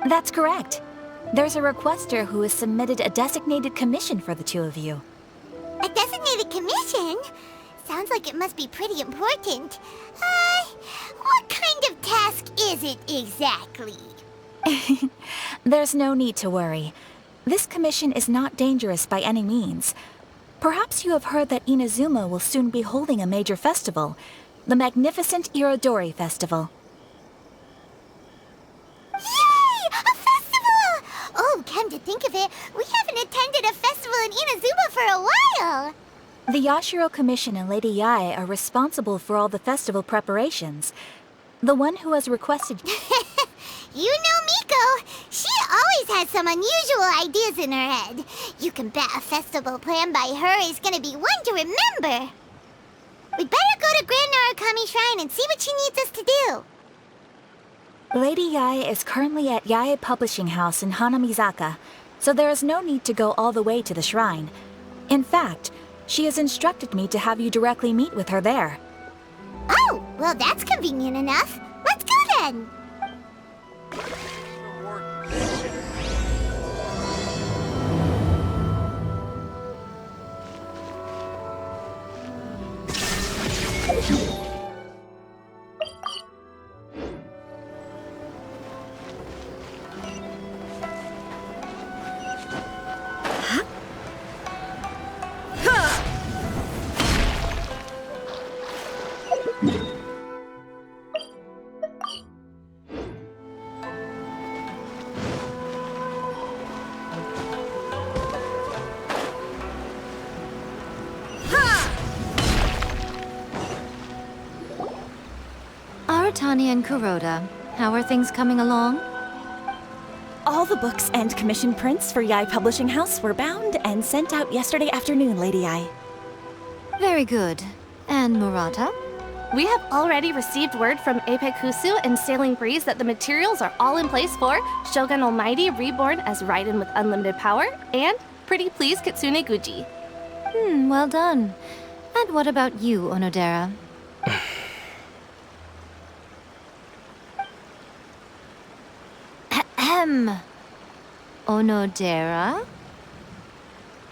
That's correct. There's a requester who has submitted a designated commission for the two of you. A designated commission? Sounds like it must be pretty important. What kind of task is it exactly? There's no need to worry. This commission is not dangerous by any means. Perhaps you have heard that Inazuma will soon be holding a major festival, the magnificent Idori Festival. Yay! A festival! Oh, come to think of it, we haven't attended a festival in Inazuma for a while! The Yashiro Commission and Lady Yae are responsible for all the festival preparations. The one who has requested... You know Miko. She always has some unusual ideas in her head. You can bet a festival planned by her is gonna be one to remember. We'd better go to Grand Narukami Shrine and see what she needs us to do. Lady Yae is currently at Yae Publishing House in Hanamizaka, so there is no need to go all the way to the shrine. In fact, she has instructed me to have you directly meet with her there. Oh, well that's convenient enough. Let's go then. Tani and Kuroda, how are things coming along? All the books and commission prints for Yae Publishing House were bound and sent out yesterday afternoon, Lady Yae. Very good. And Murata? We have already received word from Apekusu and Sailing Breeze that the materials are all in place for Shogun Almighty reborn as Raiden with unlimited power and Pretty Please Kitsune Guji. Well done. And what about you, Onodera? Onodera?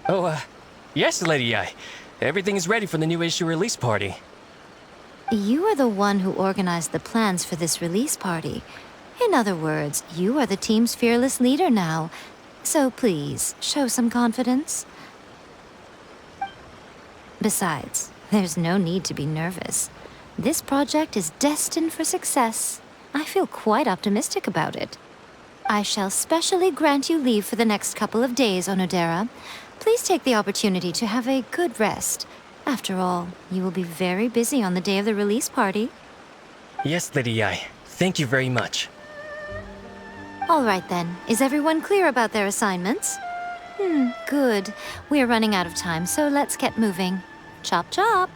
Oh, yes, Lady Yae. Everything is ready for the new issue release party. You are the one who organized the plans for this release party. In other words, you are the team's fearless leader now. So please, show some confidence. Besides, there's no need to be nervous. This project is destined for success. I feel quite optimistic about it. I shall specially grant you leave for the next couple of days, Onodera. Please take the opportunity to have a good rest. After all, you will be very busy on the day of the release party. Yes, Lady Yae. Thank you very much. All right then. Is everyone clear about their assignments? Good. We're running out of time, so let's get moving. Chop chop!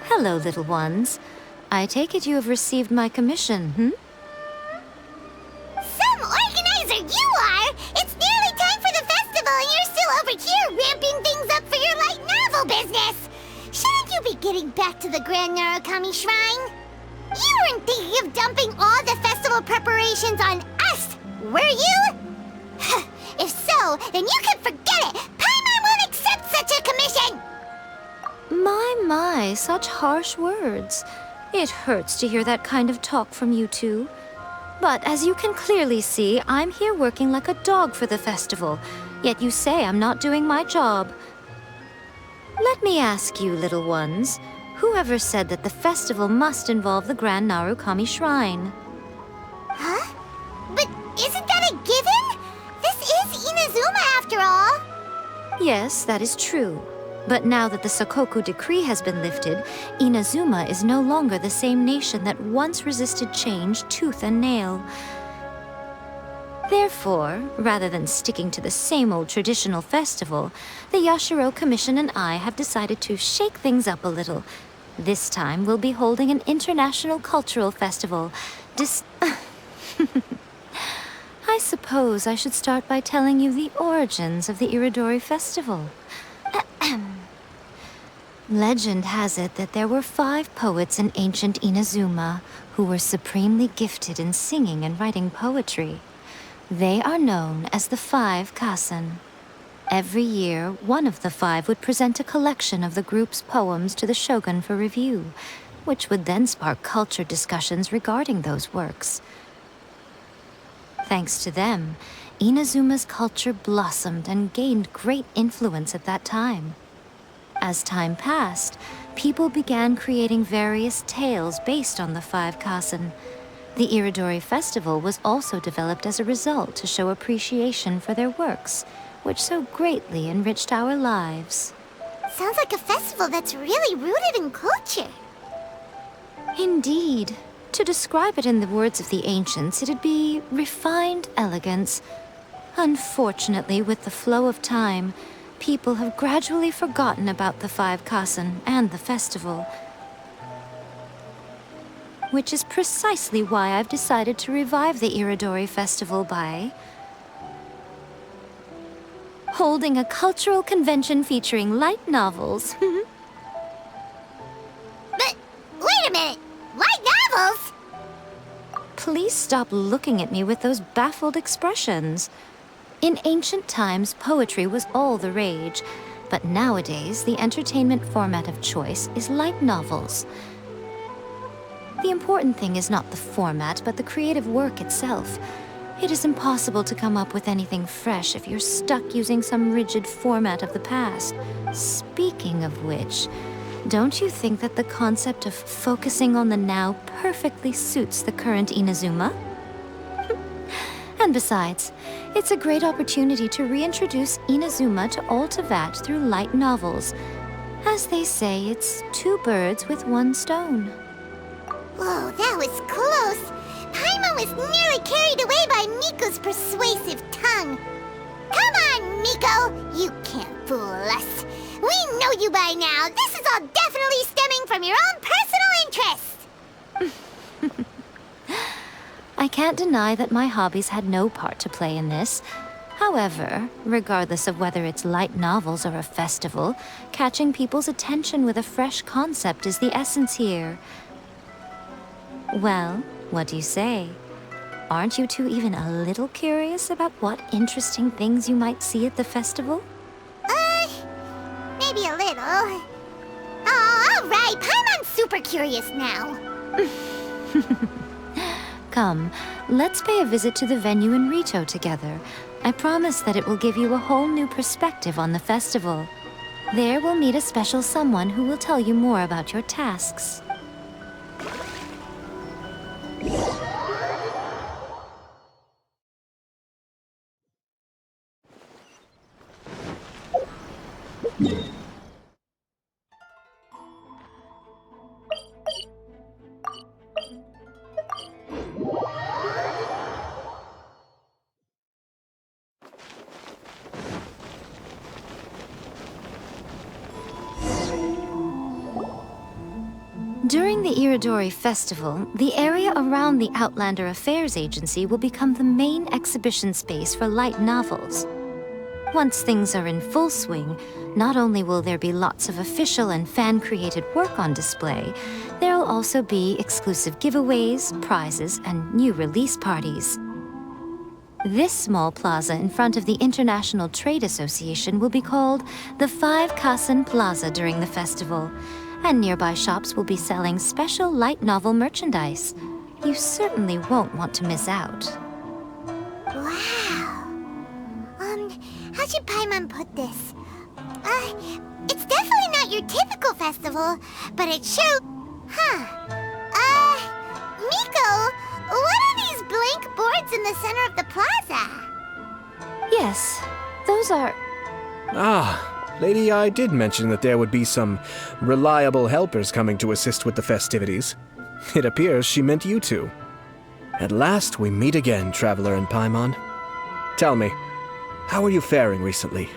Hello, little ones. I take it you have received my commission, Some organizer you are! It's nearly time for the festival and you're still over here ramping things up for your light novel business! Shouldn't you be getting back to the Grand Narukami Shrine? You weren't thinking of dumping all the festival preparations on us, were you? If so, then you can forget it! Paimon won't accept such a commission! My, such harsh words. It hurts to hear that kind of talk from you two. But as you can clearly see, I'm here working like a dog for the festival. Yet you say I'm not doing my job. Let me ask you, little ones, whoever said that the festival must involve the Grand Narukami Shrine? Huh? But isn't that a given? This is Inazuma after all. Yes, that is true. But now that the Sokoku decree has been lifted, Inazuma is no longer the same nation that once resisted change tooth and nail. Therefore, rather than sticking to the same old traditional festival, the Yashiro Commission and I have decided to shake things up a little. This time we'll be holding an international cultural festival. I suppose I should start by telling you the origins of the Idori festival. Legend has it that there were 5 poets in ancient Inazuma who were supremely gifted in singing and writing poetry. They are known as the 5 Kasen. Every year, one of the 5 would present a collection of the group's poems to the shogun for review, which would then spark culture discussions regarding those works. Thanks to them, Inazuma's culture blossomed and gained great influence at that time. As time passed, people began creating various tales based on the 5 Kasen. The Idori festival was also developed as a result to show appreciation for their works, which so greatly enriched our lives. Sounds like a festival that's really rooted in culture. Indeed. To describe it in the words of the ancients, it'd be refined elegance. Unfortunately, with the flow of time, people have gradually forgotten about the 5 Kasen and the festival. Which is precisely why I've decided to revive the Idori festival by holding a cultural convention featuring light novels. But, wait a minute! Light novels? Please stop looking at me with those baffled expressions. In ancient times, poetry was all the rage, but nowadays, the entertainment format of choice is light novels. The important thing is not the format, but the creative work itself. It is impossible to come up with anything fresh if you're stuck using some rigid format of the past. Speaking of which, don't you think that the concept of focusing on the now perfectly suits the current Inazuma? And besides, it's a great opportunity to reintroduce Inazuma to all Teyvat through light novels. As they say, it's 2 birds with 1 stone. Whoa, that was close! Paimon was nearly carried away by Miko's persuasive tongue. Come on, Miko! You can't fool us. We know you by now. This is all definitely stemming from your own personal interest. I can't deny that my hobbies had no part to play in this. However, regardless of whether it's light novels or a festival, catching people's attention with a fresh concept is the essence here. Well, what do you say? Aren't you two even a little curious about what interesting things you might see at the festival? Maybe a little. Oh, all right. Paimon's super curious now. Come, let's pay a visit to the venue in Rito together. I promise that it will give you a whole new perspective on the festival. There we'll meet a special someone who will tell you more about your tasks. During the Idori festival, the area around the Outlander Affairs Agency will become the main exhibition space for light novels. Once things are in full swing, not only will there be lots of official and fan-created work on display, there'll also be exclusive giveaways, prizes, and new release parties. This small plaza in front of the International Trade Association will be called the 5 Kasen Plaza during the festival, and nearby shops will be selling special light novel merchandise. You certainly won't want to miss out. Wow. How should Paimon put this? It's definitely not your typical festival, but it sure... Miko, what are these blank boards in the center of the plaza? Yes, those are... Lady I did mention that there would be some reliable helpers coming to assist with the festivities. It appears she meant you two. At last we meet again, Traveler and Paimon. Tell me, how are you faring recently?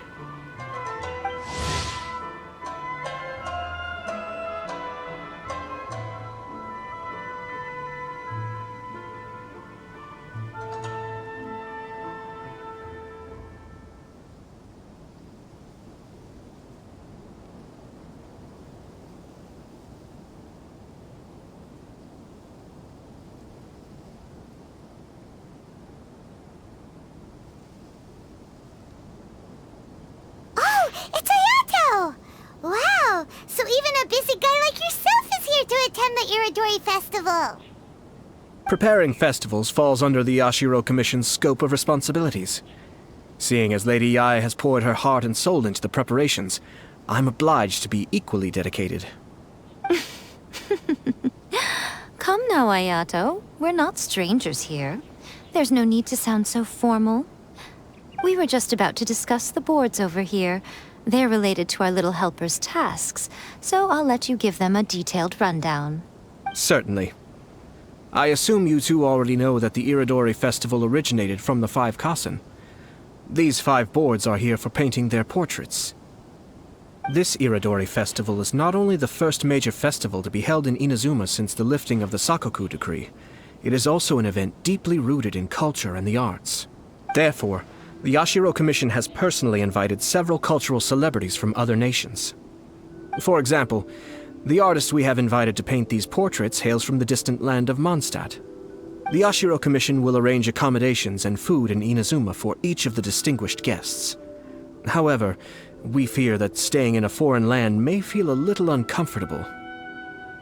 the Iridori Festival? Preparing festivals falls under the Yashiro Commission's scope of responsibilities. Seeing as Lady Yae has poured her heart and soul into the preparations, I'm obliged to be equally dedicated. Come now, Ayato. We're not strangers here. There's no need to sound so formal. We were just about to discuss the boards over here. They're related to our little helper's tasks, so I'll let you give them a detailed rundown. Certainly. I assume you two already know that the Iridori Festival originated from the 5 Kasen. These 5 boards are here for painting their portraits. This Iridori Festival is not only the first major festival to be held in Inazuma since the lifting of the Sakoku decree, it is also an event deeply rooted in culture and the arts. Therefore, the Yashiro Commission has personally invited several cultural celebrities from other nations. For example, the artist we have invited to paint these portraits hails from the distant land of Mondstadt. The Yashiro Commission will arrange accommodations and food in Inazuma for each of the distinguished guests. However, we fear that staying in a foreign land may feel a little uncomfortable,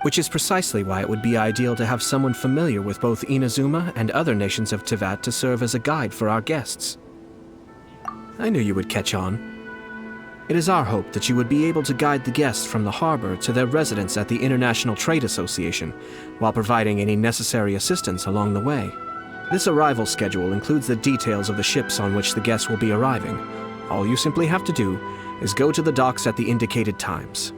which is precisely why it would be ideal to have someone familiar with both Inazuma and other nations of Teyvat to serve as a guide for our guests. I knew you would catch on. It is our hope that you would be able to guide the guests from the harbor to their residence at the International Trade Association, while providing any necessary assistance along the way. This arrival schedule includes the details of the ships on which the guests will be arriving. All you simply have to do is go to the docks at the indicated times.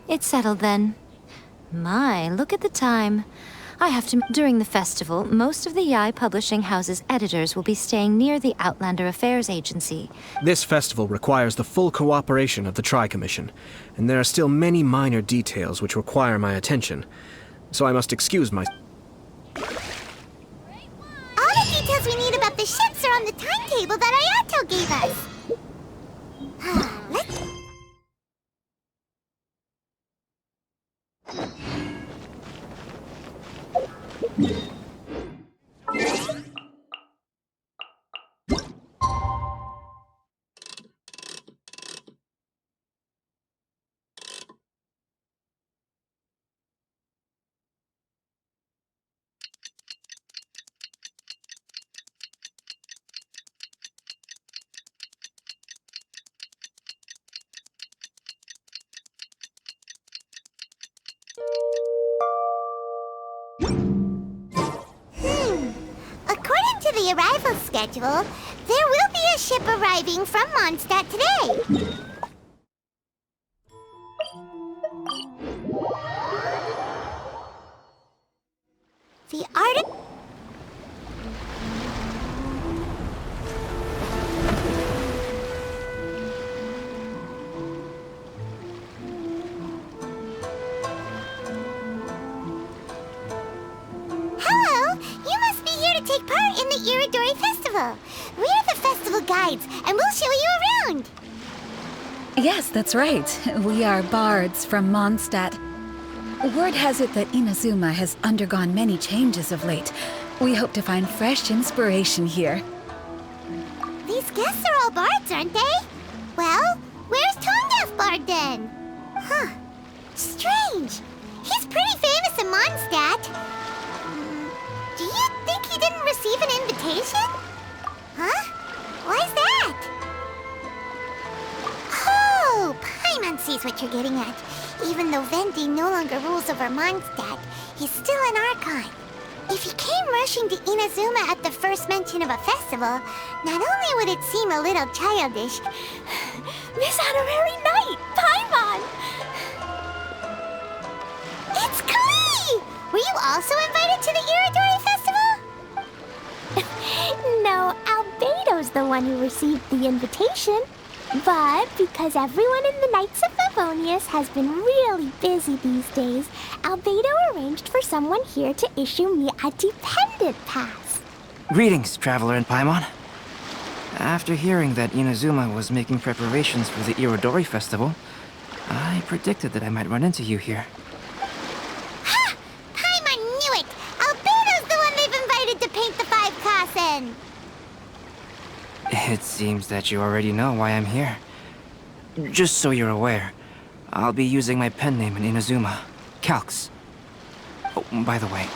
It's settled then. My, look at the time. I have to... During the festival, most of the Yae Publishing House's editors will be staying near the Outlander Affairs Agency. This festival requires the full cooperation of the Tri-Commission, and there are still many minor details which require my attention, so I must excuse my... All the details we need about the ships are on the timetable that Ayato gave us. Let's... According to the arrival schedule, there will be a ship arriving from Mondstadt today. The artist... Hello! You must be here to take part in the Iridori Festival. We are the festival guides, and we'll show you around. Yes, that's right. We are bards from Mondstadt. Word has it that Inazuma has undergone many changes of late. We hope to find fresh inspiration here. These guests are all bards, aren't they? Well, where's Tone-Deaf Bard then? Huh. Strange. He's pretty famous in Mondstadt. Do you think he didn't receive an invitation? Huh? Why's that? Oh, Paimon sees what you're getting at. Even though Venti no longer rules over Mondstadt, he's still an Archon. If he came rushing to Inazuma at the first mention of a festival, not only would it seem a little childish... Miss Honorary Knight, Paimon! It's Klee! Were you also invited to the Iridori Festival? No, Albedo's the one who received the invitation. But because everyone in the Knights of Favonius has been really busy these days, Albedo arranged for someone here to issue me a dependent pass. Greetings, Traveler and Paimon. After hearing that Inazuma was making preparations for the Irodori Festival, I predicted that I might run into you here. Ha! Paimon knew It seems that you already know why I'm here. Just so you're aware, I'll be using my pen name in Inazuma, Calx. Oh, by the way,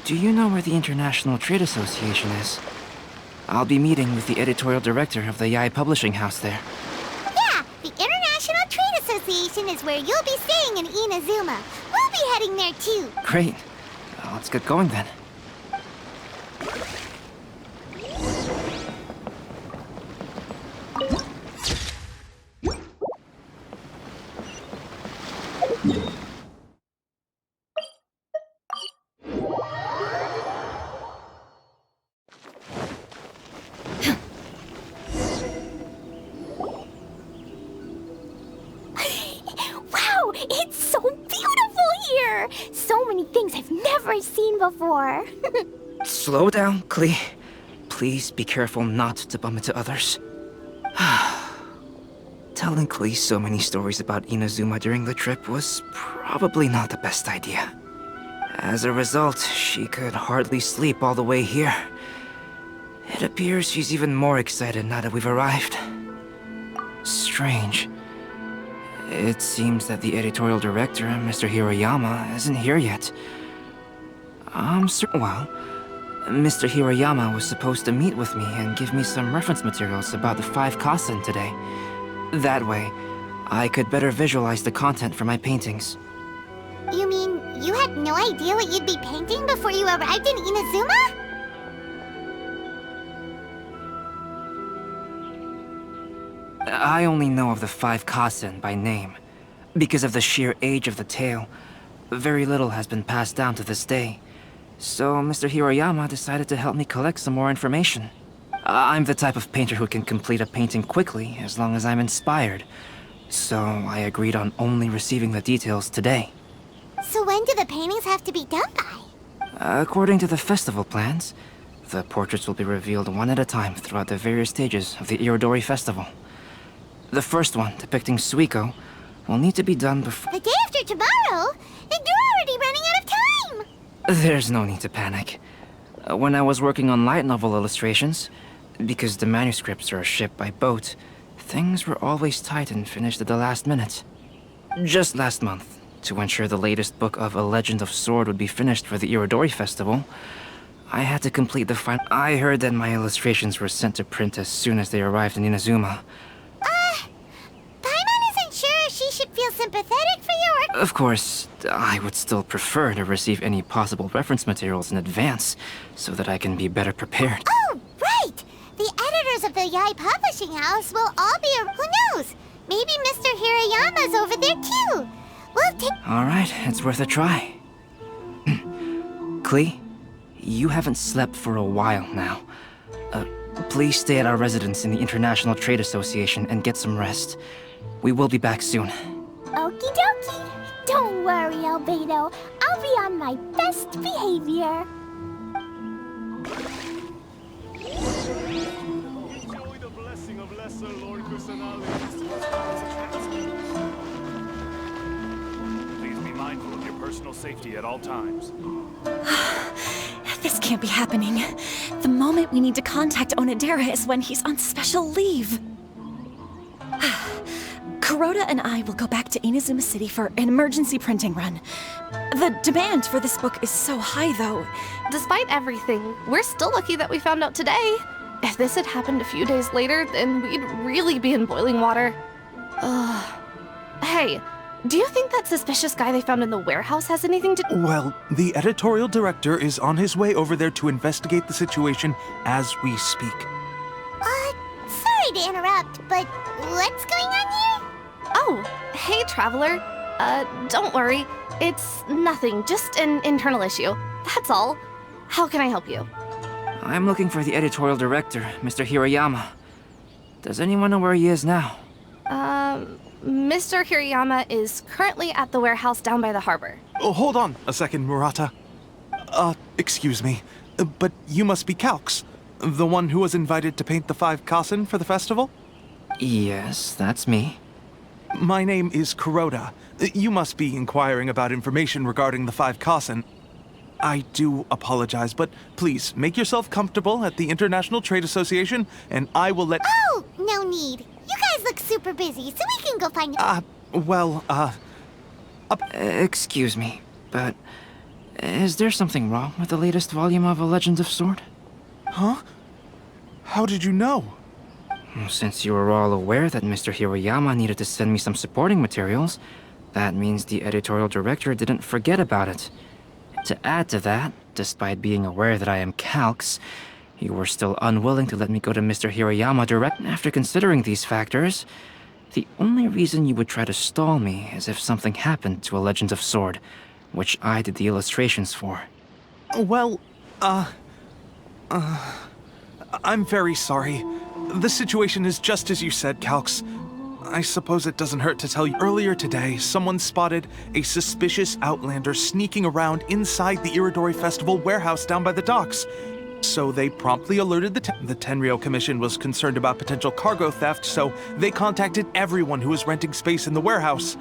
do you know where the International Trade Association is? I'll be meeting with the editorial director of the Yae Publishing House there. Yeah, the International Trade Association is where you'll be staying in Inazuma. We'll be heading there too. Great. Let's get going then. Wow, it's so beautiful here! So many things I've never seen before. Slow down, Klee. Please be careful not to bump into others. Telling Klee so many stories about Inazuma during the trip was probably not the best idea. As a result, she could hardly sleep all the way here. It appears she's even more excited now that we've arrived. Strange. It seems that the editorial director, Mr. Hirayama, isn't here yet. Well, Mr. Hirayama was supposed to meet with me and give me some reference materials about the 5 Kasen today. That way, I could better visualize the content for my paintings. You mean you had no idea what you'd be painting before you arrived in Inazuma? I only know of the 5 Kasen by name. Because of the sheer age of the tale, very little has been passed down to this day. So Mr. Hirayama decided to help me collect some more information. I'm the type of painter who can complete a painting quickly as long as I'm inspired. So I agreed on only receiving the details today. So when do the paintings have to be done by? According to the festival plans, the portraits will be revealed one at a time throughout the various stages of the Idori festival. The first one, depicting Suiko, will need to be done before... The day after tomorrow? Then you're already running out of time! There's no need to panic. When I was working on light novel illustrations, because the manuscripts are shipped by boat, things were always tight and finished at the last minute. Just last month, to ensure the latest book of A Legend of Sword would be finished for the Idori festival, I had to complete the final... I heard that my illustrations were sent to print as soon as they arrived in Inazuma. Paimon isn't sure she should feel sympathetic for your work. Of course, I would still prefer to receive any possible reference materials in advance, so that I can be better prepared. Oh, right! The editors of the Yae Publishing House will all be... Who knows? Maybe Mr. Hirayama's over there too. We'll take... Alright, it's worth a try. Klee, you haven't slept for a while now. Please stay at our residence in the International Trade Association and get some rest. We will be back soon. Okie dokie. Don't worry, Albedo. I'll be on my best behavior. Please be mindful of your personal safety at all times. This can't be happening. The moment we need to contact Onodera is when he's on special leave. Kuroda and I will go back to Inazuma City for an emergency printing run. The demand for this book is so high, though. Despite everything, we're still lucky that we found out today. If this had happened a few days later, then we'd really be in boiling water. Hey, do you think that suspicious guy they found in the warehouse has anything to... Well, the editorial director is on his way over there to investigate the situation as we speak. Sorry to interrupt, but what's going on here? Oh, hey, Traveler. Don't worry. It's nothing, just an internal issue. That's all. How can I help you? I'm looking for the editorial director, Mr. Hirayama. Does anyone know where he is now? Mr. Hirayama is currently at the warehouse down by the harbor. Oh, hold on a second, Murata. Excuse me, but you must be Calx, the one who was invited to paint the 5 Kasen for the festival? Yes, that's me. My name is Kuroda. You must be inquiring about information regarding the 5 Kasen. I do apologize, but please make yourself comfortable at the International Trade Association, and I will let... Oh, no need. You guys look super busy, so we can go find... Excuse me, but is there something wrong with the latest volume of A Legend of Sword? Huh? How did you know? Since you were all aware that Mr. Hiroyama needed to send me some supporting materials, that means the editorial director didn't forget about it. To add to that, despite being aware that I am Calx, you were still unwilling to let me go to Mr. Hiroyama direct. After considering these factors, the only reason you would try to stall me is if something happened to A Legend of Sword, which I did the illustrations for. Well, I'm very sorry. The situation is just as you said, Calx. I suppose it doesn't hurt to tell you. Earlier today, someone spotted a suspicious outlander sneaking around inside the Idori Festival warehouse down by the docks. So they promptly alerted the Tenryou Commission was concerned about potential cargo theft, so they contacted everyone who was renting space in the warehouse.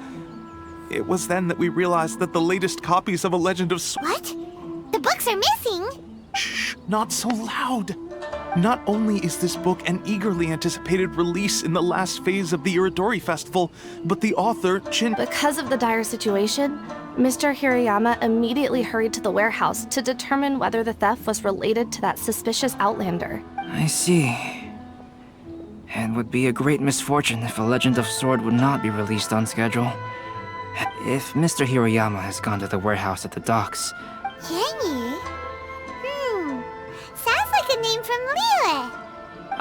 It was then that we realized that the latest copies of A Legend of What? The books are missing? Shh, not so loud. Not only is this book an eagerly anticipated release in the last phase of the Idori Festival, but the author, Because of the dire situation, Mr. Hiroyama immediately hurried to the warehouse to determine whether the theft was related to that suspicious outlander. I see. It would be a great misfortune if A Legend of Sword would not be released on schedule. If Mr. Hiroyama has gone to the warehouse at the docks... Yenny? Sounds like a name from Liyue.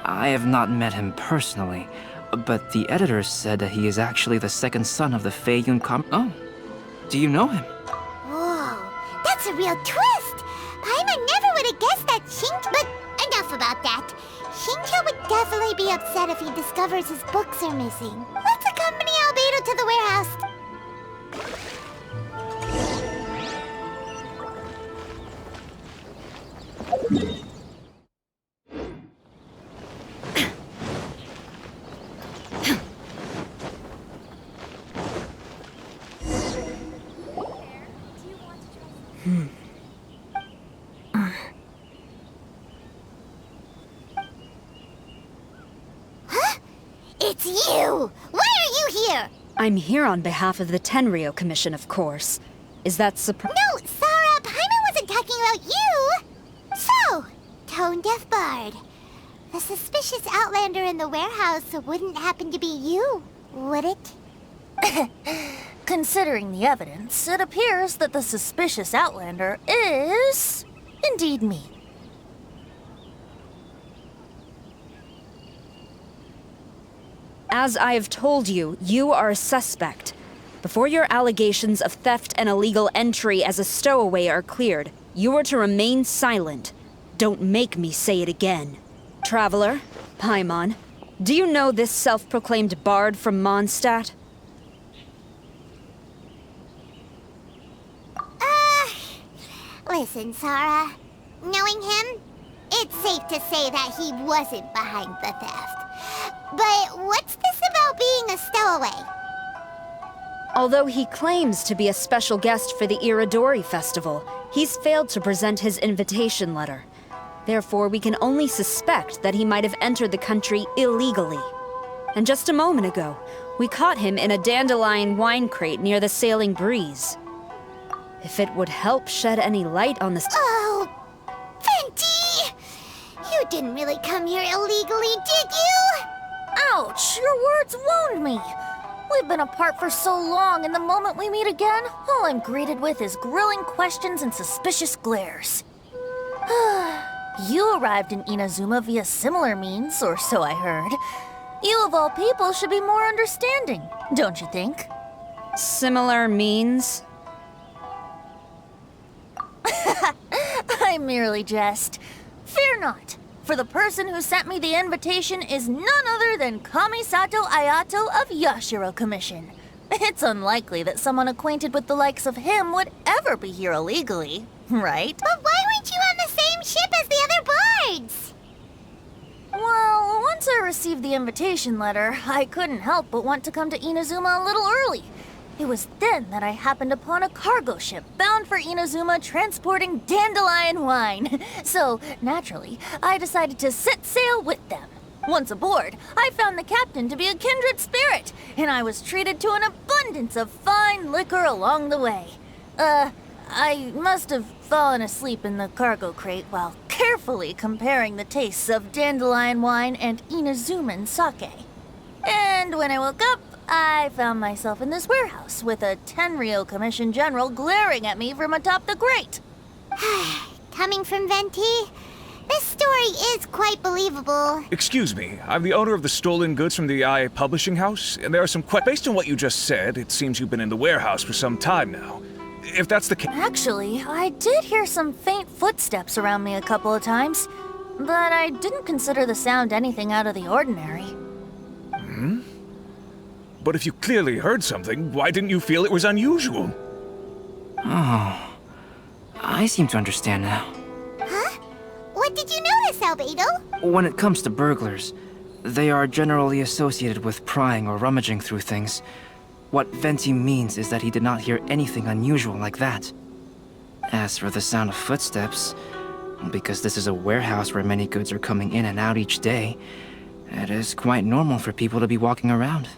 I have not met him personally, but the editor said that he is actually the second son of the Feiyun Oh, do you know him? Whoa, that's a real twist! Paimon never would have guessed that but enough about that. Shinjo would definitely be upset if he discovers his books are missing. Let's accompany Albedo to the warehouse. Huh? It's you! Why are you here? I'm here on behalf of the Tenryou Commission, of course. Is that No, Sarah, Paimon wasn't talking about you! So, tone-deaf bard. The suspicious outlander in the warehouse wouldn't happen to be you, would it? Considering the evidence, it appears that the suspicious outlander is indeed me. As I have told you, you are a suspect. Before your allegations of theft and illegal entry as a stowaway are cleared, you are to remain silent. Don't make me say it again. Traveler, Paimon, do you know this self-proclaimed bard from Mondstadt? Listen, Sarah. Knowing him, it's safe to say that he wasn't behind the theft. But what's this about being a stowaway? Although he claims to be a special guest for the Idori Festival, he's failed to present his invitation letter. Therefore, we can only suspect that he might have entered the country illegally. And just a moment ago, we caught him in a dandelion wine crate near the Sailing Breeze. If it would help shed any light on this... Oh, Fenty! You didn't really come here illegally, did you? Ouch! Your words wound me. We've been apart for so long, and the moment we meet again, all I'm greeted with is grilling questions and suspicious glares. You arrived in Inazuma via similar means, or so I heard. You of all people should be more understanding, don't you think? Similar means? I merely jest. Fear not, for the person who sent me the invitation is none other than Kamisato Ayato of Yashiro Commission. It's unlikely that someone acquainted with the likes of him would ever be here illegally, right? But why weren't you on the same ship as the other bards? Well, once I received the invitation letter, I couldn't help but want to come to Inazuma a little early. It was then that I happened upon a cargo ship bound for Inazuma transporting dandelion wine. So, naturally, I decided to set sail with them. Once aboard, I found the captain to be a kindred spirit, and I was treated to an abundance of fine liquor along the way. I must have fallen asleep in the cargo crate while carefully comparing the tastes of dandelion wine and Inazuman sake. And when I woke up, I found myself in this warehouse with a Tenryou Commission General glaring at me from atop the grate. Coming from Venti, this story is quite believable. Excuse me, I'm the owner of the stolen goods from the IA publishing house, and there are some based on what you just said, it seems you've been in the warehouse for some time now. If that's the case... Actually, I did hear some faint footsteps around me a couple of times, but I didn't consider the sound anything out of the ordinary. Hmm? But if you clearly heard something, why didn't you feel it was unusual? Oh, I seem to understand now. Huh? What did you notice, Albedo? When it comes to burglars, they are generally associated with prying or rummaging through things. What Venti means is that he did not hear anything unusual like that. As for the sound of footsteps, because this is a warehouse where many goods are coming in and out each day, it is quite normal for people to be walking around.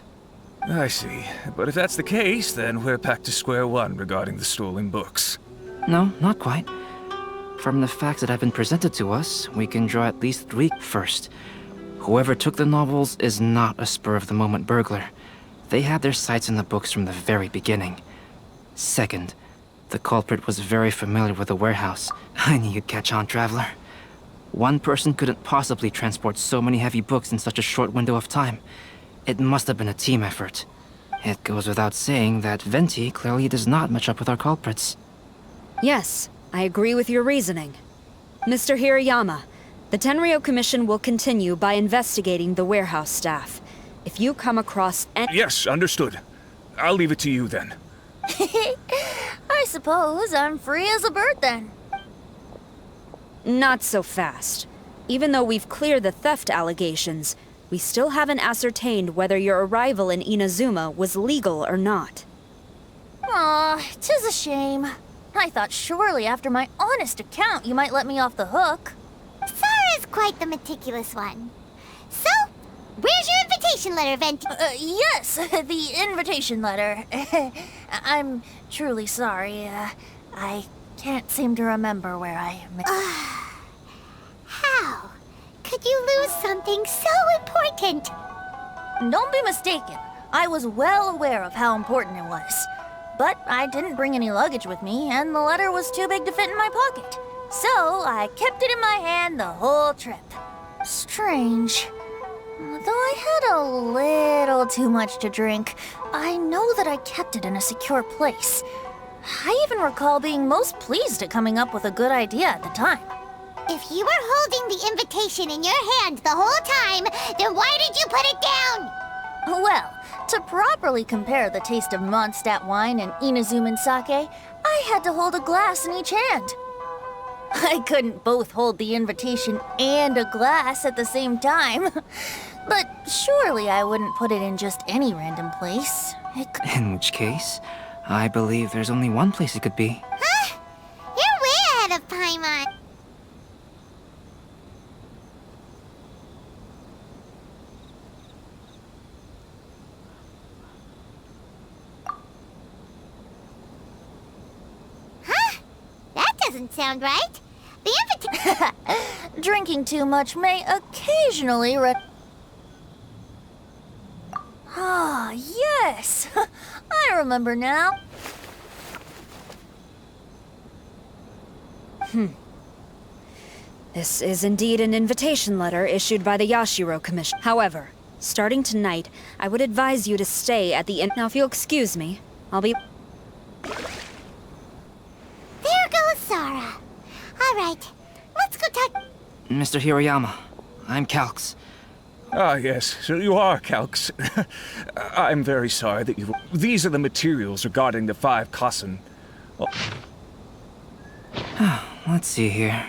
I see. But if that's the case, then we're back to square one regarding the stolen books. No, not quite. From the facts that have been presented to us, we can draw at least 3. First, whoever took the novels is not a spur-of-the-moment burglar. They had their sights on the books from the very beginning. Second, the culprit was very familiar with the warehouse. I knew you'd catch on, Traveler. One person couldn't possibly transport so many heavy books in such a short window of time. It must have been a team effort. It goes without saying that Venti clearly does not match up with our culprits. Yes, I agree with your reasoning. Mr. Hirayama, the Tenryou Commission will continue by investigating the warehouse staff. If you come across any— Yes, understood. I'll leave it to you then. I suppose I'm free as a bird then. Not so fast. Even though we've cleared the theft allegations, we still haven't ascertained whether your arrival in Inazuma was legal or not. Aw, 'tis a shame. I thought surely after my honest account you might let me off the hook. Sara's quite the meticulous one. So, where's your invitation letter, Venti? Yes, the invitation letter. I'm truly sorry. I can't seem to remember where I... How could you lose something so important? Don't be mistaken. I was well aware of how important it was. But I didn't bring any luggage with me, and the letter was too big to fit in my pocket. So I kept it in my hand the whole trip. Strange. Though I had a little too much to drink, I know that I kept it in a secure place. I even recall being most pleased at coming up with a good idea at the time. If you were holding the invitation in your hand the whole time, then why did you put it down? Well, to properly compare the taste of Mondstadt wine and Inazuman sake, I had to hold a glass in each hand. I couldn't both hold the invitation and a glass at the same time. But surely I wouldn't put it in just any random place. In which case, I believe there's only one place it could be. Huh? You're way ahead of Paimon. Huh? That doesn't sound right. The invitation... Drinking too much may occasionally Ah, yes! I remember now. This is indeed an invitation letter issued by the Yashiro Commission. However, starting tonight, I would advise you to stay at the inn. Now, if you'll excuse me, I'll be... There goes Sara. All right, let's go talk... Mr. Hirayama, I'm Calx. Ah, yes, so you are Calx. I'm very sorry that you... These are the materials regarding the 5 Kassen. Let's see here.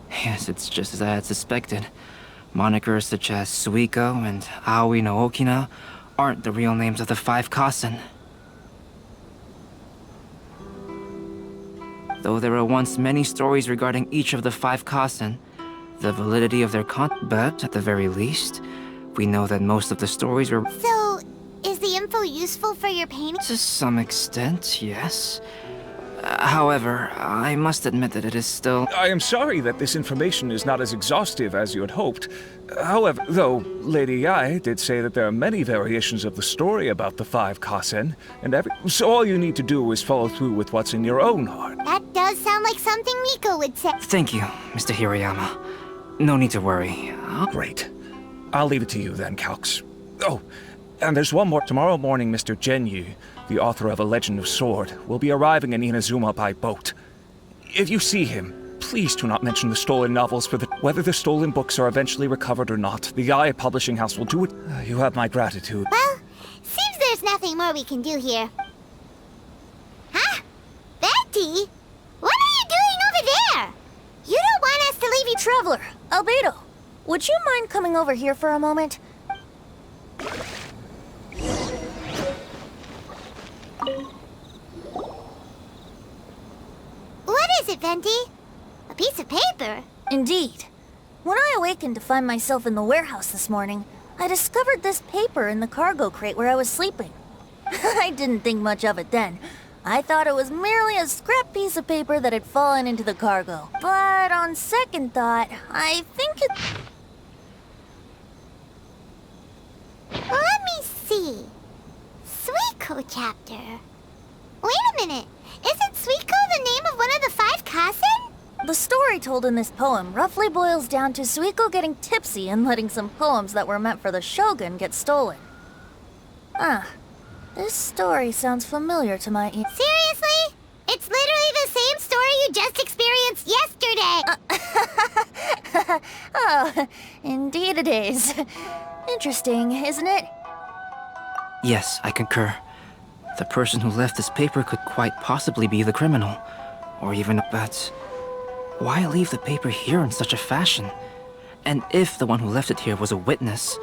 Yes, it's just as I had suspected. Monikers such as Suiko and Aoi no Okina aren't the real names of the 5 Kassen. Though there were once many stories regarding each of the 5 Kasen, the validity of their but at the very least, we know that most of the stories were— So, is the info useful for your painting? To some extent, yes. However, I must admit that it is still— I am sorry that this information is not as exhaustive as you had hoped. However, though Lady Yae did say that there are many variations of the story about the 5 Kasen, so all you need to do is follow through with what's in your own heart. That does sound like something Miko would say. Thank you, Mr. Hirayama. No need to worry. Great. I'll leave it to you then, Calx. Oh, and there's one more. Tomorrow morning, Mr. Genyu, the author of A Legend of Sword, will be arriving in Inazuma by boat. If you see him, please do not mention the stolen novels, whether the stolen books are eventually recovered or not. The Yae Publishing House will do it. You have my gratitude. Well, seems there's nothing more we can do here. Huh? Betty? What are you doing over there? You don't want us to leave you— Traveler, Albedo, would you mind coming over here for a moment? What is it, Venti? A piece of paper? Indeed. When I awakened to find myself in the warehouse this morning, I discovered this paper in the cargo crate where I was sleeping. I didn't think much of it then. I thought it was merely a scrap piece of paper that had fallen into the cargo. But on second thought, I think it... Let me see. Suiko chapter. Wait a minute. Isn't Suiko the name of one of the 5 Kasen? The story told in this poem roughly boils down to Suiko getting tipsy and letting some poems that were meant for the shogun get stolen. This story sounds familiar to my ear. Seriously? It's literally the same story you just experienced yesterday! Oh, indeed it is. Interesting, isn't it? Yes, I concur. The person who left this paper could quite possibly be the criminal. Or even— But why leave the paper here in such a fashion? And if the one who left it here was a witness,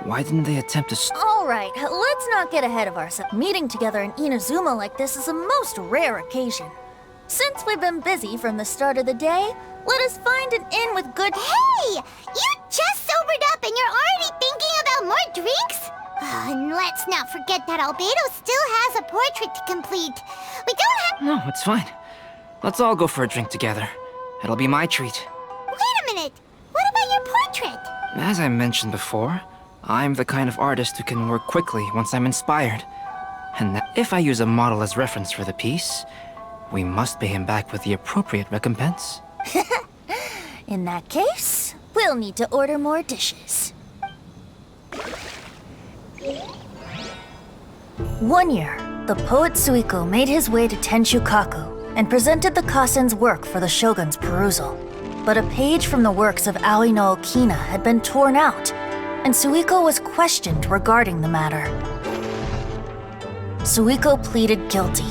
why didn't they attempt to— Alright, let's not get ahead of ourselves. Meeting together in Inazuma like this is a most rare occasion. Since we've been busy from the start of the day, let us find an inn with good— Hey! You just sobered up and you're already thinking about more drinks? And let's not forget that Albedo still has a portrait to complete. We don't have— No, it's fine. Let's all go for a drink together. It'll be my treat. Wait a minute! What about your portrait? As I mentioned before, I'm the kind of artist who can work quickly once I'm inspired. And if I use a model as reference for the piece, we must pay him back with the appropriate recompense. In that case, we'll need to order more dishes. One year, the poet Suiko made his way to Tenshukaku and presented the Kasen's work for the shogun's perusal. But a page from the works of Aoi no Okina had been torn out, and Suiko was questioned regarding the matter. Suiko pleaded guilty.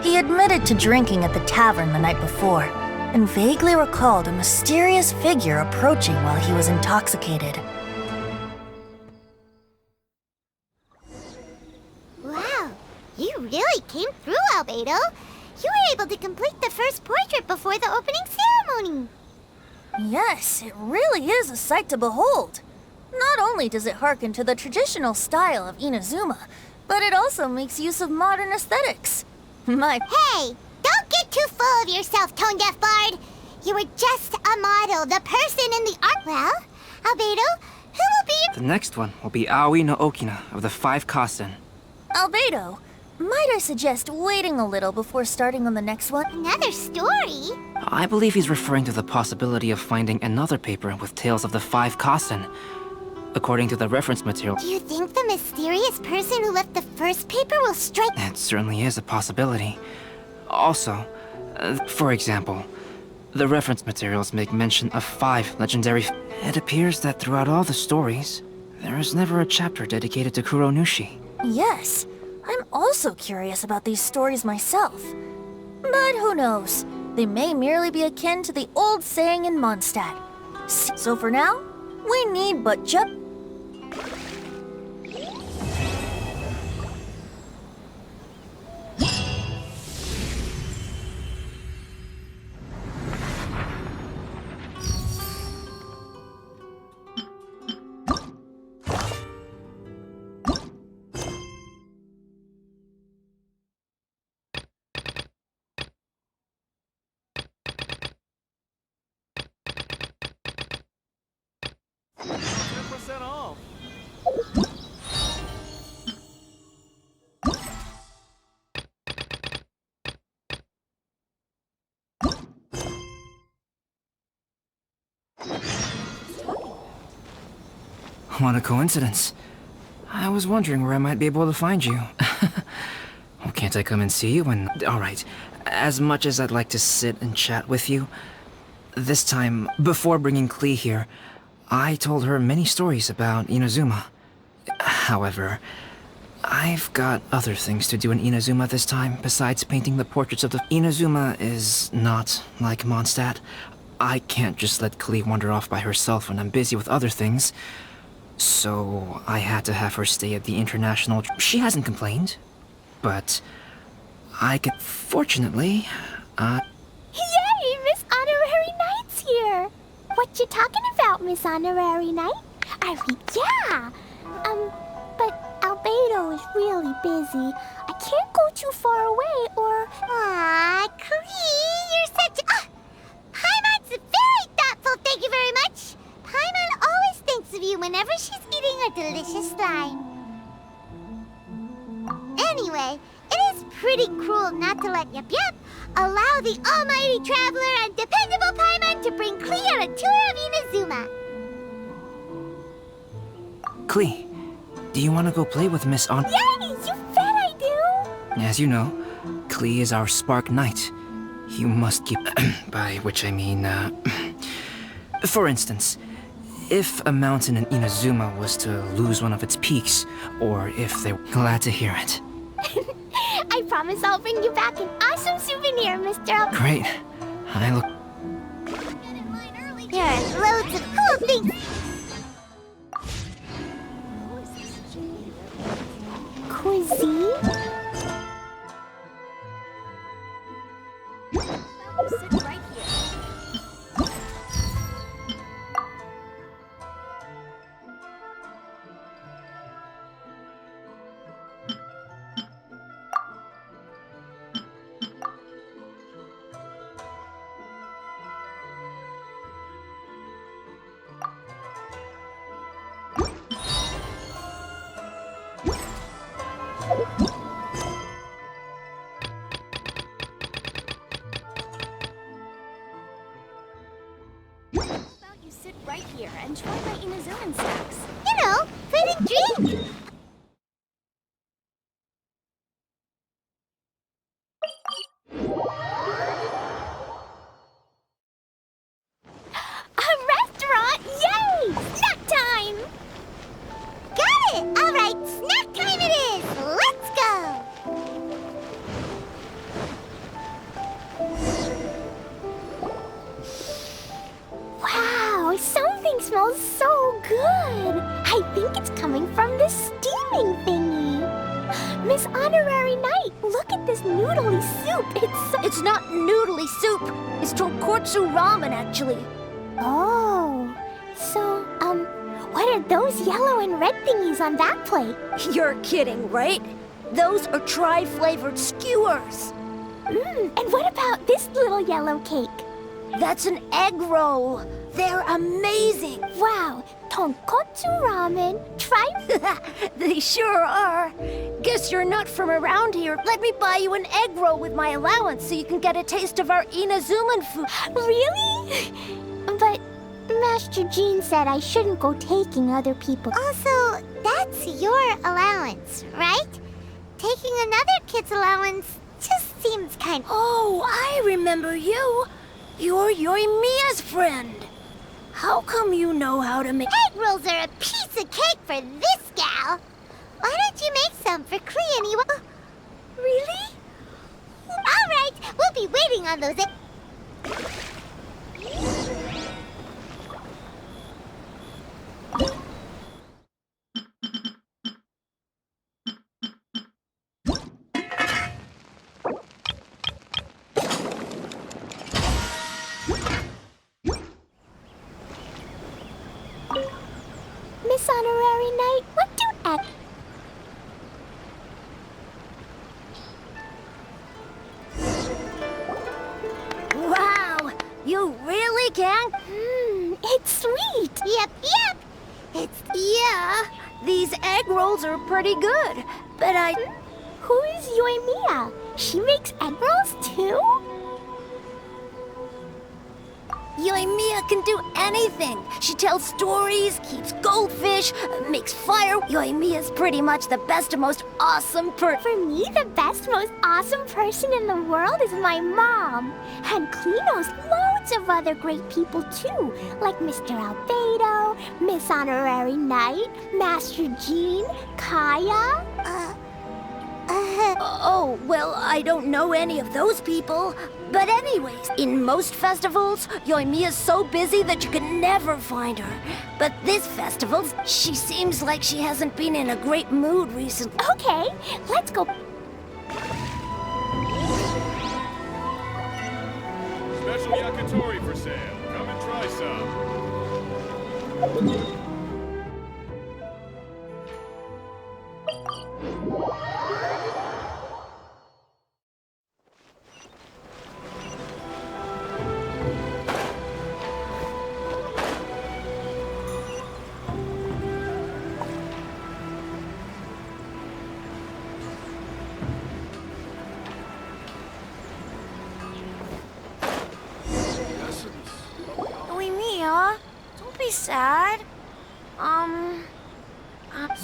He admitted to drinking at the tavern the night before, and vaguely recalled a mysterious figure approaching while he was intoxicated. Wow, you really came through, Albedo. You were able to complete the first portrait before the opening ceremony. Yes, it really is a sight to behold. Not only does it harken to the traditional style of Inazuma, but it also makes use of modern aesthetics. Hey, don't get too full of yourself, tone-deaf bard. You were just a model, the person in the art. Well, Albedo, who will be your— The next one will be Aoi no Okina of the 5 Kasen. Albedo, might I suggest waiting a little before starting on the next one? Another story? I believe he's referring to the possibility of finding another paper with tales of the 5 Kasen. According to the reference material— Do you think the mysterious person who left the first paper will strike— It certainly is a possibility. Also, for example, the reference materials make mention of 5 legendary— It appears that throughout all the stories, there is never a chapter dedicated to Kuronushi. Yes, I'm also curious about these stories myself. But who knows? They may merely be akin to the old saying in Mondstadt. So for now, we need but just— What a coincidence. I was wondering where I might be able to find you. Well, can't I come and see you? Alright, as much as I'd like to sit and chat with you, this time, before bringing Klee here, I told her many stories about Inazuma. However, I've got other things to do in Inazuma this time, besides painting the portraits of the... Inazuma is not like Mondstadt. I can't just let Klee wander off by herself when I'm busy with other things. So I had to have her stay at the International... She hasn't complained, but I could... Fortunately, Yay! Miss Honorary Knight's here! What you talking about, Miss Honorary Knight? Yeah! But Albedo is really busy. I can't go too far away or... Aw, Klee, you're such a... Paimon's very thoughtful, thank you very much. Paimon always thinks of you whenever she's eating a delicious slime. Anyway, it is pretty cruel not to let Yep allow the almighty traveler and dependable Paimon to bring Klee on a tour of Inazuma. Klee, do you want to go play with Miss On... Yay! You bet I do! As you know, Klee is our Spark Knight. You must keep... by which I mean, For instance, if a mountain in Inazuma was to lose one of its peaks, or if they were glad to hear it. I promise I'll bring you back an awesome souvenir, Mr. Great. I look... There's loads of cool things. Cuisine? Sit right here. Sit right here and try my Inazuman snacks. You know, food and drink. A restaurant! Yay! Snack time! Got it! All right, snack time it is. Let's go. Wow, something smells so good! I think it's coming from this steaming thingy. Miss Honorary Knight, look at this noodly soup. It's not noodly soup. It's tonkotsu ramen, actually. Oh, so, what are those yellow and red thingies on that plate? You're kidding, right? Those are tri-flavored skewers. And what about this little yellow cake? That's an egg roll. They're amazing. Wow, tonkotsu ramen, They sure are. Guess you're not from around here. Let me buy you an egg roll with my allowance so you can get a taste of our Inazuman food. Really? But Master Jean said I shouldn't go taking other people. Also, that's your allowance, right? Taking another kid's allowance just seems kind of... Oh, I remember you. You're Yoimiya's friend. How come you know how to make... Egg rolls are a piece of cake for this gal. Why don't you make some for Klee anyway? Really? All right, we'll be waiting on those... Miss Honorary Knight, what do egg... Wow, you really can? It's sweet. Yep. Yeah, these egg rolls are pretty good, but Who is Yoimiya? She makes egg rolls too? Yoimiya can do anything. She tells stories, keeps goldfish, makes fire. Yoimiya's pretty much the best and most awesome For me, the best, most awesome person in the world is my mom. And Klee knows loads of other great people too, like Mr. Albedo, Miss Honorary Knight, Master Jean, Kaya. Oh, well, I don't know any of those people. But anyways, in most festivals, Yoimiya's so busy that you can never find her. But this festival, she seems like she hasn't been in a great mood recently. Okay, let's go. Special yakitori for sale. Come and try some. Yoimiya, don't be sad.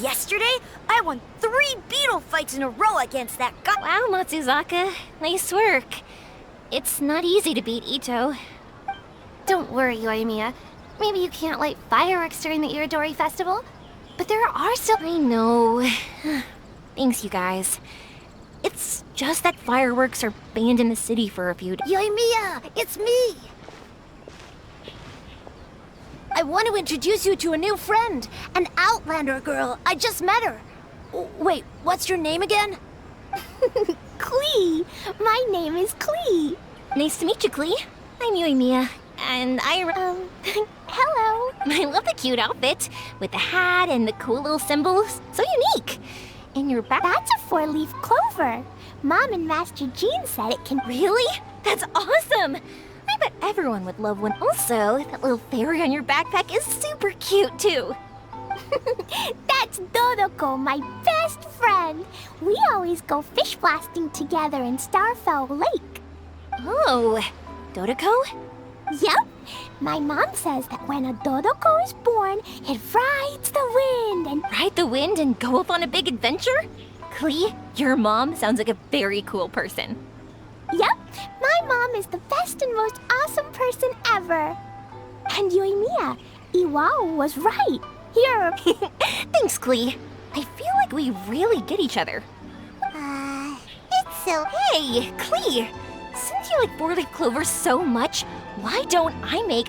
Yesterday, I won 3 beetle fights in a row against that guy. Wow, Matsuzaka. Nice work. It's not easy to beat Ito. Don't worry, Yoimiya. Maybe you can't light fireworks during the Idori festival, but there are still— I know. Thanks, you guys. It's just that fireworks are banned in the city for a few days. Yoimiya, it's me. I want to introduce you to a new friend, an Outlander girl. I just met her. Wait, what's your name again? Klee. My name is Klee. Nice to meet you, Klee. I'm Yoimiya, and hello. I love the cute outfit, with the hat and the cool little symbols. So unique. And your back— That's a 4-leaf clover. Mom and Master Jean said it can— Really? That's awesome! I bet everyone would love one. Also, that little fairy on your backpack is super cute, too. That's Dodoko, my best friend. We always go fish blasting together in Starfell Lake. Oh, Dodoko? Yep. My mom says that when a Dodoko is born, it rides the wind and— Ride the wind and go off on a big adventure? Klee, your mom sounds like a very cool person. Yep. My mom is the best and most awesome person ever. And Yoimiya, Iwao was right. Here. Thanks, Klee. I feel like we really get each other. It's so— Hey, Klee! Since you like 4-leaf clovers so much, why don't I make—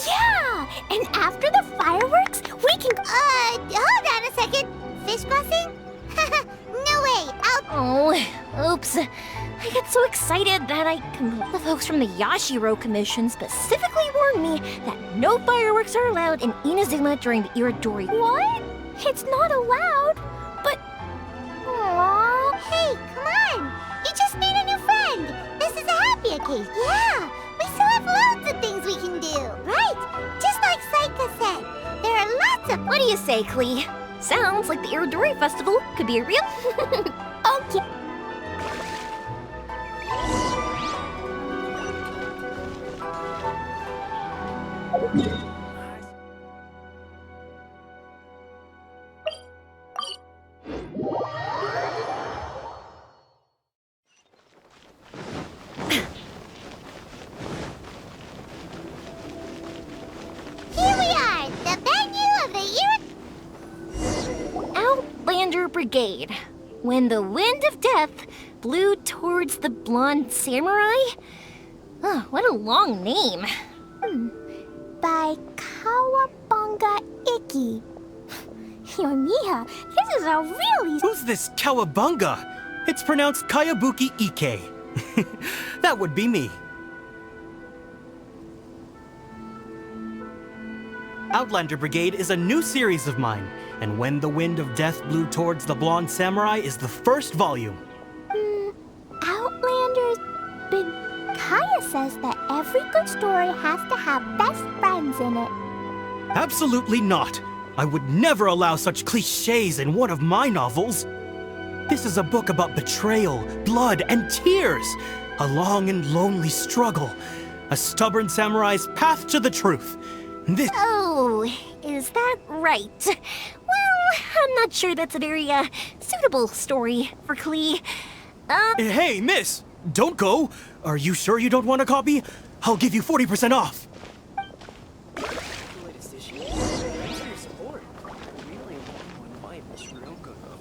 Yeah! And after the fireworks, we can— hold on a second. Fish blasting? No way, Oh, oops. I get so excited that the folks from the Yashiro Commission specifically warned me that no fireworks are allowed in Inazuma during the Idori. What? It's not allowed? But— Aww. Hey, come on. You just made a new friend. This is a happy occasion. Yeah, we still have loads of things we can do, right? Just like Saika said, there are lots of— What do you say, Klee? Sounds like the Idori Festival could be a real— Okay. Here we are, the venue of the Outlander Brigade. When the wind of death blew towards the blonde samurai? Oh, what a long name. By Kawabunga Iki. Yoimiya, this is a really— Who's this Kawabunga? It's pronounced Kayabuki Ike. That would be me. Outlander Brigade is a new series of mine, and When the Wind of Death Blew Towards the Blonde Samurai is the first volume. Outlanders, but Kaya says that every good story has to have best friends in it. Absolutely not. I would never allow such cliches in one of my novels. This is a book about betrayal, blood, and tears. A long and lonely struggle. A stubborn samurai's path to the truth. This— Oh, is that right? Well, I'm not sure that's a very, suitable story for Klee. Hey, miss! Don't go! Are you sure you don't want a copy? I'll give you 40% off!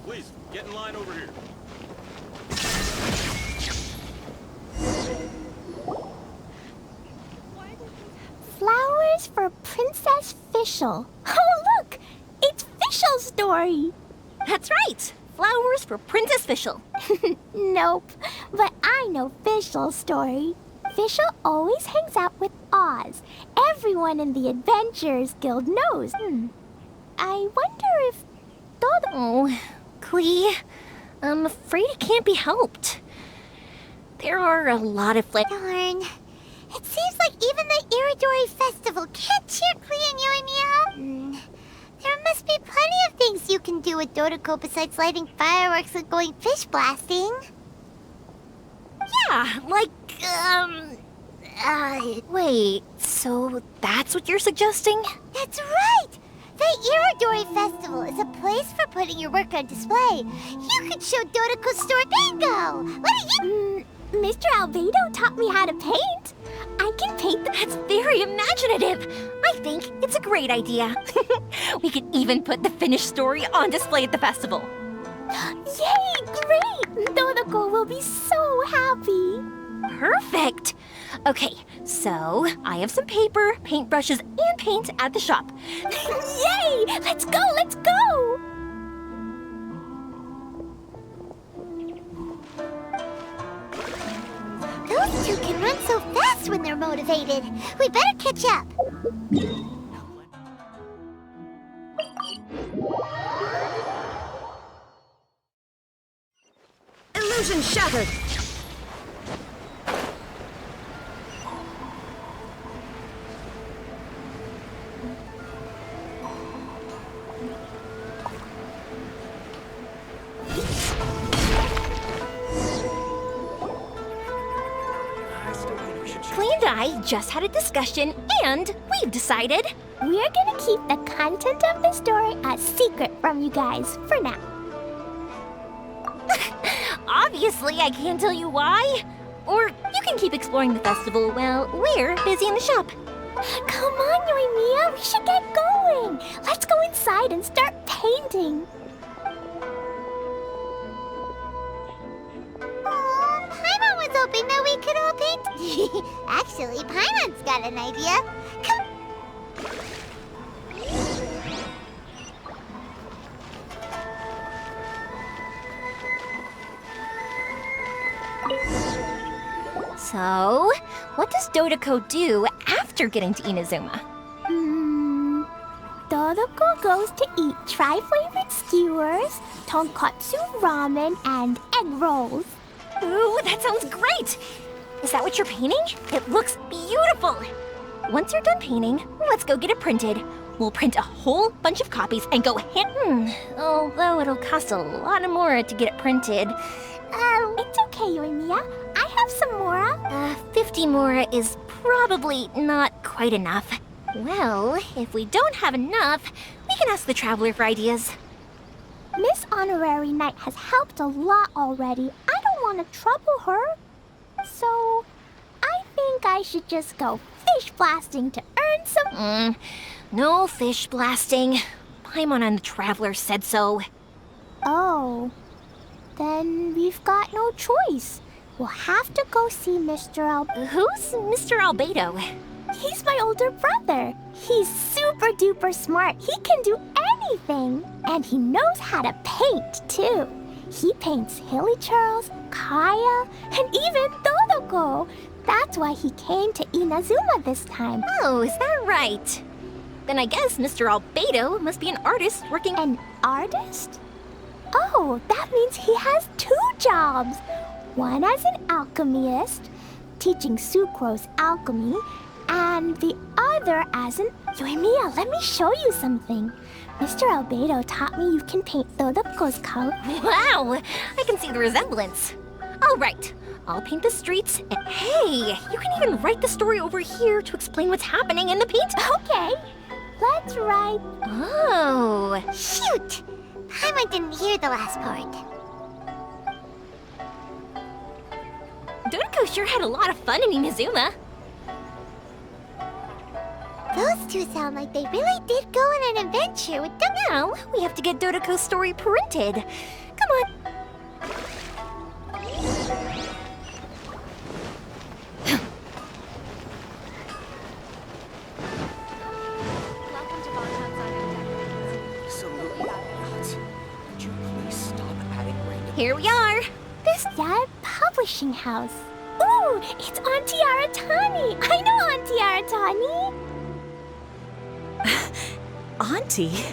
Please, get in line over here. Flowers for Princess Fischl. Oh, look! It's Fischl's story! That's right! Flowers for Princess Fischl. Nope, but I know Fischl's story. Fischl always hangs out with Oz. Everyone in the Adventurers Guild knows. I wonder if Todo... Oh, Klee, I'm afraid it can't be helped. There are a lot of Darn. It seems like even the Idori festival can't cheer Klee and Yoimiya up. There must be plenty of things you can do with Dodoko besides lighting fireworks and going fish blasting. Yeah, like, wait, so that's what you're suggesting? That's right! The Idori Festival is a place for putting your work on display. You could show Dodoko's store bingo! What do you... Mr. Albedo taught me how to paint. I can paint. That's very imaginative. I think it's a great idea. We could even put the finished story on display at the festival. Yay, great! Dodoko will be so happy. Perfect. Okay, so I have some paper, paintbrushes, and paint at the shop. Yay! Let's go, let's go! Those two can run so fast when they're motivated. We better catch up. Illusion shattered. Klee and I just had a discussion, and we've decided we're gonna keep the content of the story a secret from you guys for now. Obviously, I can't tell you why. Or you can keep exploring the festival while we're busy in the shop. Come on, Yoimiya, we should get going. Let's go inside and start painting. Paimon was hoping that we could all paint. Actually, Paimon's got an idea. Come. So, what does Dodoko do after getting to Inazuma? Dodoko goes to eat tri-flavored skewers, tonkatsu ramen, and egg rolls. Ooh, that sounds great! Is that what you're painting? It looks beautiful! Once you're done painting, let's go get it printed. We'll print a whole bunch of copies and go although it'll cost a lot more to get it printed. It's okay, Yoimiya. I have some mora. 50 mora is probably not quite enough. Well, if we don't have enough, we can ask the Traveler for ideas. Miss Honorary Knight has helped a lot already. I don't want to trouble her. So, I think I should just go fish blasting to earn some... No fish blasting. Paimon and the Traveler said so. Oh. Then we've got no choice. We'll have to go see Mr. Who's Mr. Albedo? He's my older brother. He's super duper smart. He can do anything. And he knows how to paint, too. He paints Hilly Churls, Kaya, and even Dodoko. That's why he came to Inazuma this time. Oh, is that right? Then I guess Mr. Albedo must be an artist working... An artist? Oh, that means he has 2 jobs. One as an alchemist, teaching Sucrose alchemy, and the other as an... Yoimiya, let me show you something. Mr. Albedo taught me you can paint Dodoko's color. Wow, I can see the resemblance. All right, I'll paint the streets. And hey, you can even write the story over here to explain what's happening in the paint. Okay, let's write. Oh. Shoot! Paimon didn't hear the last part. Dodoko sure had a lot of fun in Inazuma. Those two sound like they really did go on an adventure with them. Now, we have to get Dodoko's story printed. Come on. Here we are. This Yai Publishing House. Ooh, it's Auntie Aratani. I know Auntie Aratani. Auntie?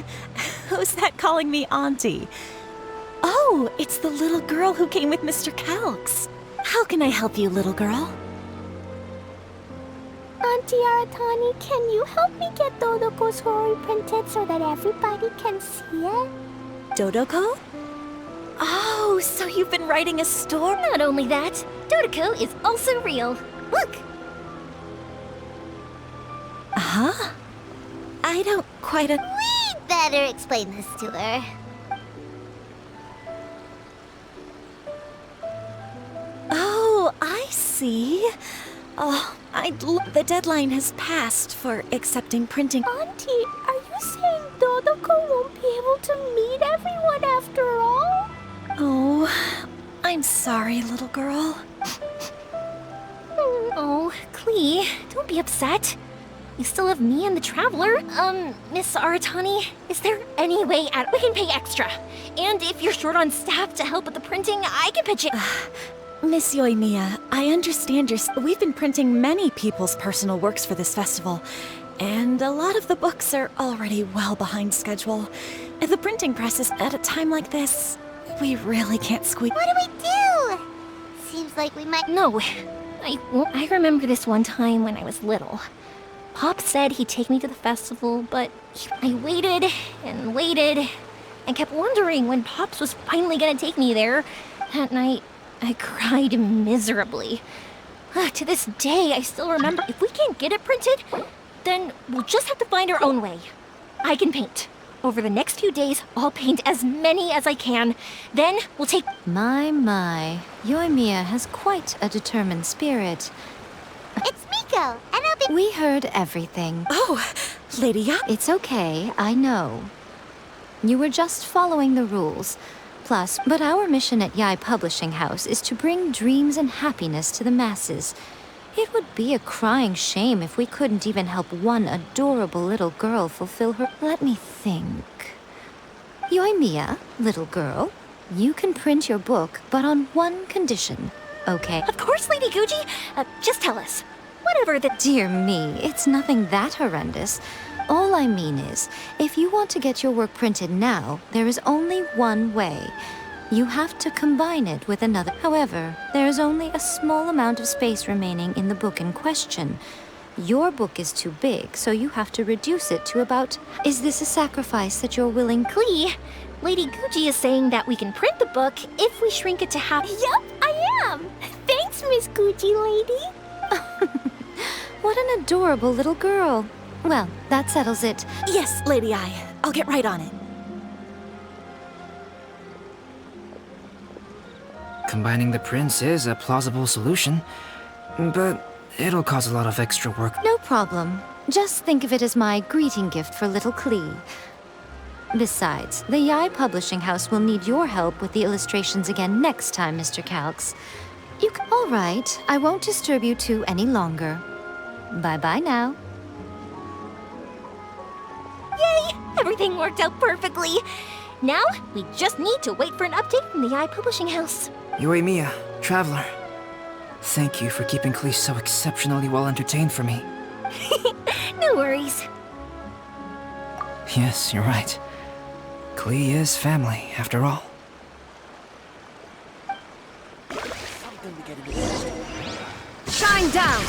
Who's that calling me Auntie? Oh, it's the little girl who came with Mr. Calx. How can I help you, little girl? Auntie Aratani, can you help me get Dodoko's story printed so that everybody can see it? Dodoko? Oh, so you've been writing a story? Not only that, Dodoko is also real. Look! Huh? I don't quite We better explain this to her. Oh, I see. Oh, the deadline has passed for accepting printing. Auntie, are you saying Dodoko won't be able to meet everyone after all? Oh, I'm sorry, little girl. Oh, Klee, don't be upset. You still have me and the Traveler. Miss Aratani, is there any way we can pay extra? And if you're short on staff to help with the printing, I can pitch it. Miss Yoimiya, I understand we've been printing many people's personal works for this festival, and a lot of the books are already well behind schedule. If the printing press is at a time like this, we really can't squeeze. What do we do? Seems like we might. No, I remember this one time when I was little. Pop said he'd take me to the festival, but I waited and waited and kept wondering when Pops was finally gonna take me there. That night, I cried miserably. To this day, I still remember. If we can't get it printed, then we'll just have to find our own way. I can paint. Over the next few days, I'll paint as many as I can. Then we'll take... My. Yoimiya has quite a determined spirit. It's Miko, and I'll be... We heard everything. Oh, Lady Ya... It's okay, I know. You were just following the rules. Plus, but our mission at Yai Publishing House is to bring dreams and happiness to the masses. It would be a crying shame if we couldn't even help one adorable little girl fulfill her... Let me think. Yoimiya, little girl, you can print your book, but on one condition, okay? Of course, Lady Guji. Just tell us. Whatever the... Dear me, it's nothing that horrendous. All I mean is, if you want to get your work printed now, there is only one way. You have to combine it with another. However, there is only a small amount of space remaining in the book in question. Your book is too big, so you have to reduce it to about... Is this a sacrifice that you're willing... Klee, Lady Guji is saying that we can print the book if we shrink it to half... Yup, I am! Thanks, Miss Guji lady! What an adorable little girl. Well, that settles it. Yes, Lady Ai. I'll get right on it. Combining the prints is a plausible solution, but it'll cause a lot of extra work. No problem. Just think of it as my greeting gift for little Klee. Besides, the Yai Publishing House will need your help with the illustrations again next time, Mr. Calx. All right, I won't disturb you two any longer. Bye-bye now. Yay! Everything worked out perfectly. Now, we just need to wait for an update from the Yai Publishing House. Yoimiya, Traveler. Thank you for keeping Klee so exceptionally well entertained for me. No worries. Yes, you're right. Klee is family, after all. Shine down!